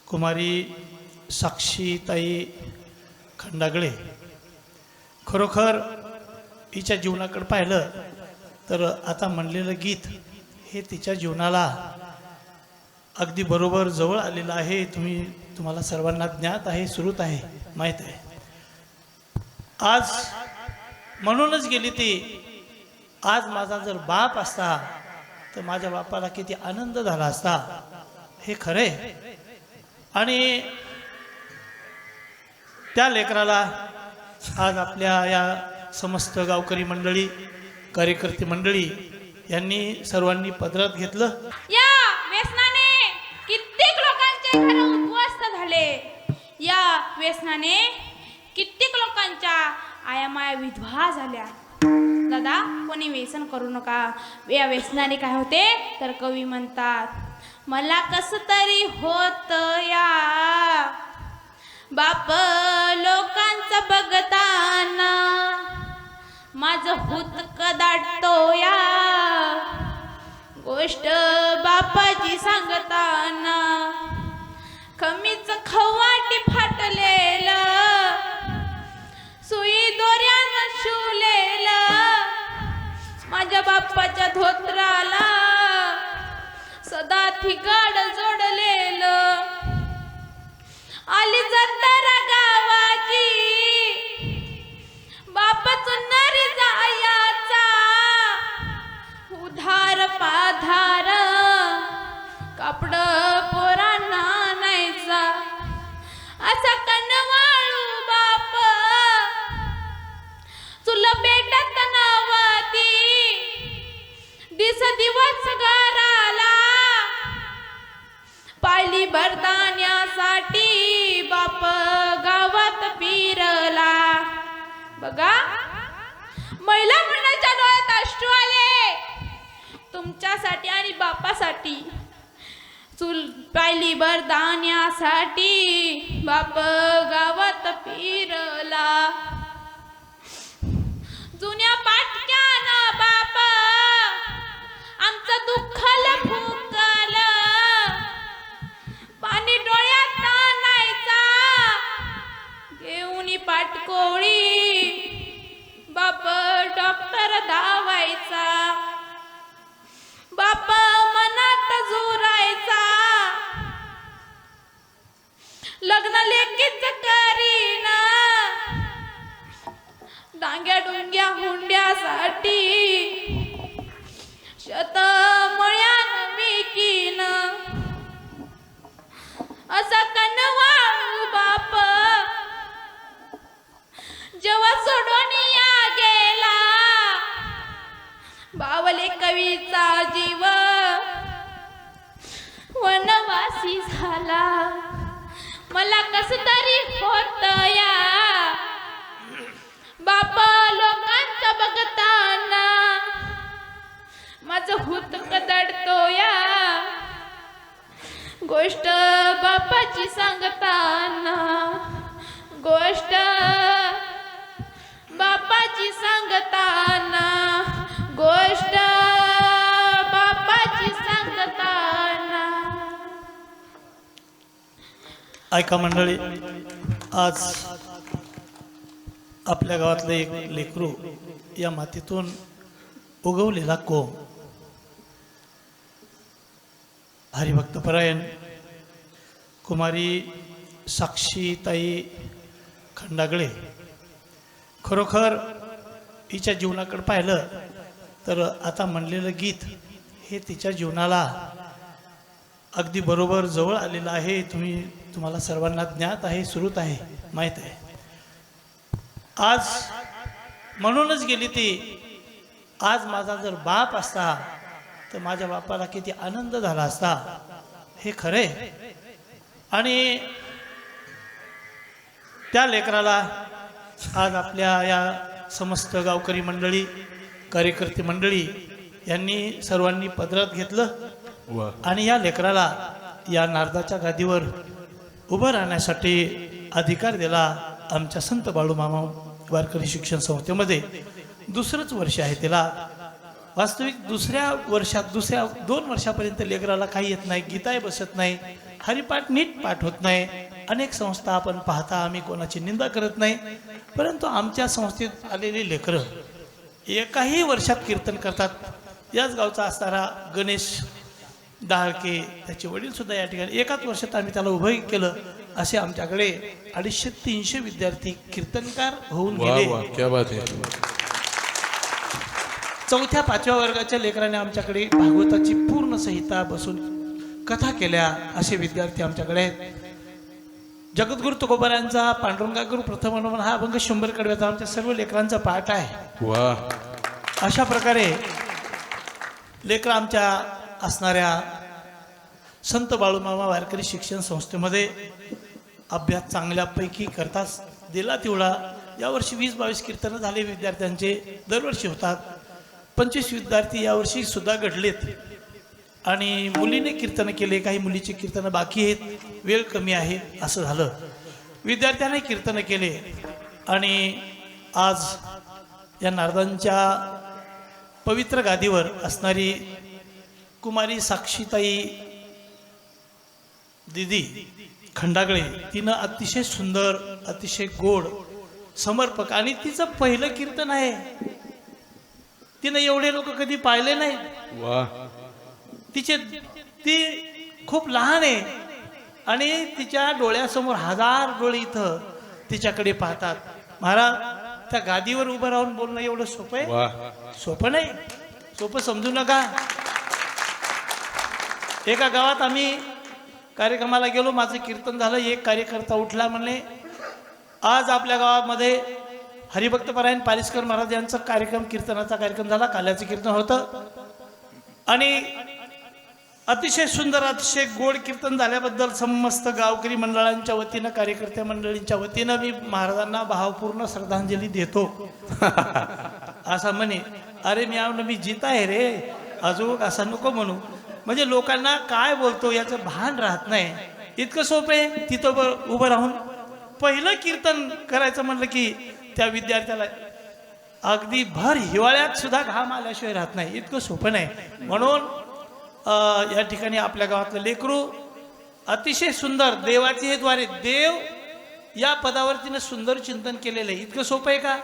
कुमारी साक्षीताई खंडागळे, खरोखर हिच्या जीवनाकडे पाहिलं तर आता म्हणलेलं गीत हे तिच्या जीवनाला अगदी बरोबर जवळ आलेलं आहे. तुम्हाला सर्वांना ज्ञात आहे, श्रुत आहे, माहीत आहे. आज म्हणूनच गेली ती, आज माझा जर बाप असता तर माझ्या बापाला किती आनंद झाला असता, हे खरे. आणि त्या लेकराला आज आपल्या या समस्त गावकरी मंडळी, कार्यकर्ते मंडळी यांनी सर्वांनी पदरात घेतलं. या व्यसनाने कित्येक लोकांचे घर उद्ध्वस्त झाले. या व्यसनाने कित्येक लोकांच्या आयामाया विधवा झाल्या. दादा, कोणी व्यसन करू नका. या व्यसनाने काय होते तर कवी म्हणतात, मला कस तरी होत या बाप लोकांचं बघताना, माझं भूत कदाटतो या गोष्ट बापाची सांगताना. कमीच खवाटी फाटलेलं, सुई दोऱ्यानं शिवलेलं, माझ्या बाप्पाच्या धोत्राला सदा ठिकाण जोडलेलं. आली जत्रा गावाची, बाप चुनरी जायाचा, उधार पाधार कापड पोरांना नाहीचा. असा कनवाळू बाप चुल पेटत नवती, दिस दिवस घराला पायली बरदाण्यासाठी बाप गावात फिरला. बघा, महिला मंडळाच्या डोळ्यात अश्रू आले तुमच्यासाठी आणि बापासाठी. चूल पायली बरदाण्यासाठी बाप गावात फिरला. जुन्या पाटक्यानं बाप आमचं दुःखल फुकल, पाणी डोळ्यात आणायचा घेऊन पाटकोळी, बाप डॉक्टर धावायचा. बाप मनात झुरायचा, लग्न लेकीच करीन, डांग्या डुंग्या हुंड्यासाठी शत मळ्यान विकीन. असा कनवाळू बाप जेव्हा सोडून या गेला, बावले कवीचा जीव वनवासी झाला. मला कस तरी होत या बाप लोकांचं बघताना, माझं भूत कदडतो या गोष्ट बापाची सांगताना. गोष्ट बापाची सांगताना, गोष्ट बापाची सांगताना. ऐका मंडळी, आज आपल्या गावातलं एक लेकरू, या मातीतून उगवलेला कोंब, हरिभक्तपरायण कुमारी साक्षीताई खंडागळे, खरोखर हिच्या जीवनाकडे पाहिलं तर आता म्हणलेलं गीत हे तिच्या जीवनाला अगदी बरोबर जवळ आलेलं आहे. तुम्हाला सर्वांना ज्ञात आहे, श्रुत आहे, माहीत आहे. आज म्हणूनच गेली ती, आज माझा जर बाप असता तर माझ्या बापाला किती आनंद झाला असता, हे खरे. आणि त्या लेकराला आज आपल्या या समस्त गावकरी मंडळी, कार्यकर्ते मंडळी यांनी सर्वांनी पदरात घेतलं. आणि या लेकराला या नारदाच्या गादीवर उभं राहण्यासाठी अधिकार दिला. आमच्या संत बाळूमामा वारकरी शिक्षण संस्थेमध्ये दुसरंच वर्ष आहे त्याला. वास्तविक दुसऱ्या 2 वर्षापर्यंत लेकराला काही येत नाही, गीताही बसत नाही, हरिपाठ नीट पाठ होत नाही. अनेक संस्था आपण पाहता, आम्ही कोणाची निंदा करत नाही, परंतु आमच्या संस्थेत आलेली लेकरं एकाही वर्षात कीर्तन करतात. याच गावचा असणारा गणेश डाळके, त्याचे वडील सुद्धा या ठिकाणी एकाच वर्षात आम्ही त्याला उभं केलं. असे आमच्याकडे 250-300 विद्यार्थी कीर्तनकार होऊन गेले. क्या बात है. 4थ्या-5व्या वर्गाच्या लेकरांनी आमच्याकडे भागवताची पूर्ण संहिता बसून कथा केल्या. असे विद्यार्थी आमच्याकडे आहेत. जगद्गुरु तुकोबारायांचा पांडुरंगा गुरु प्रथम अनुमान हा अभंग 100 कडव्याचा आमच्या सर्व लेकरांचा पाठ आहे. वाह. अशा प्रकारे लेकरं आमच्या असणाऱ्या संत बाळूमामा वारकरी शिक्षण संस्थेमध्ये अभ्यास चांगल्यापैकी करतात. दिला तेवढा यावर्षी 20-22 कीर्तनं झाले विद्यार्थ्यांचे, दरवर्षी होतात. 25 विद्यार्थी यावर्षी सुद्धा घडलेत आणि मुलीने कीर्तन केले, काही मुलीचे कीर्तनं बाकी आहेत, वेळ कमी आहे असं झालं. विद्यार्थ्याने कीर्तन केले आणि आज या नारदांच्या पवित्र गादीवर असणारी कुमारी साक्षीताई दिदी खंडागळे, तिनं अतिशय सुंदर, अतिशय गोड, समर्पक आणि तिचं पहिलं कीर्तन आहे. तिनं एवढे लोक कधी पाहिले नाही. वाह. ती खूप लहान आहे आणि तिच्या डोळ्यासमोर 1000 डोळे इथं तिच्याकडे पाहतात. महाराज, त्या गादीवर उभं राहून बोलणं एवढं सोपं आहे? वाह. सोपं नाही, सोपं समजू नका. एका गावात आम्ही कार्यक्रमाला गेलो, माझं कीर्तन झालं. एक कार्यकर्ता उठला, म्हणले आज आपल्या गावामध्ये हरिभक्तपरायण पारिस्कर महाराज यांचा कार्यक्रम, कीर्तनाचा कार्यक्रम झाला. काल्याचं कीर्तन होतं आणि अतिशय सुंदर, अतिशय गोड कीर्तन झाल्याबद्दल समस्त गावकरी मंडळांच्या वतीनं, कार्यकर्त्या मंडळींच्या वतीनं मी महाराजांना भावपूर्ण श्रद्धांजली देतो. असा म्हणे. अरे मी जित आहे रे, अजून असं नको म्हणू. म्हणजे लोकांना काय बोलतो याचं भान राहत नाही. इतकं सोपं आहे तिथं उभं राहून पहिलं कीर्तन करायचं म्हणलं की त्या विद्यार्थ्याला अगदी भर हिवाळ्यात सुद्धा घाम आल्याशिवाय राहत नाही. इतकं सोपं नाही. म्हणून या ठिकाणी आपल्या गावातलं लेकरू अतिशय सुंदर, देवाचे हे द्वारे, देव या पदावर तिनं सुंदर चिंतन केलेलं आहे. इतकं सोपं आहे का?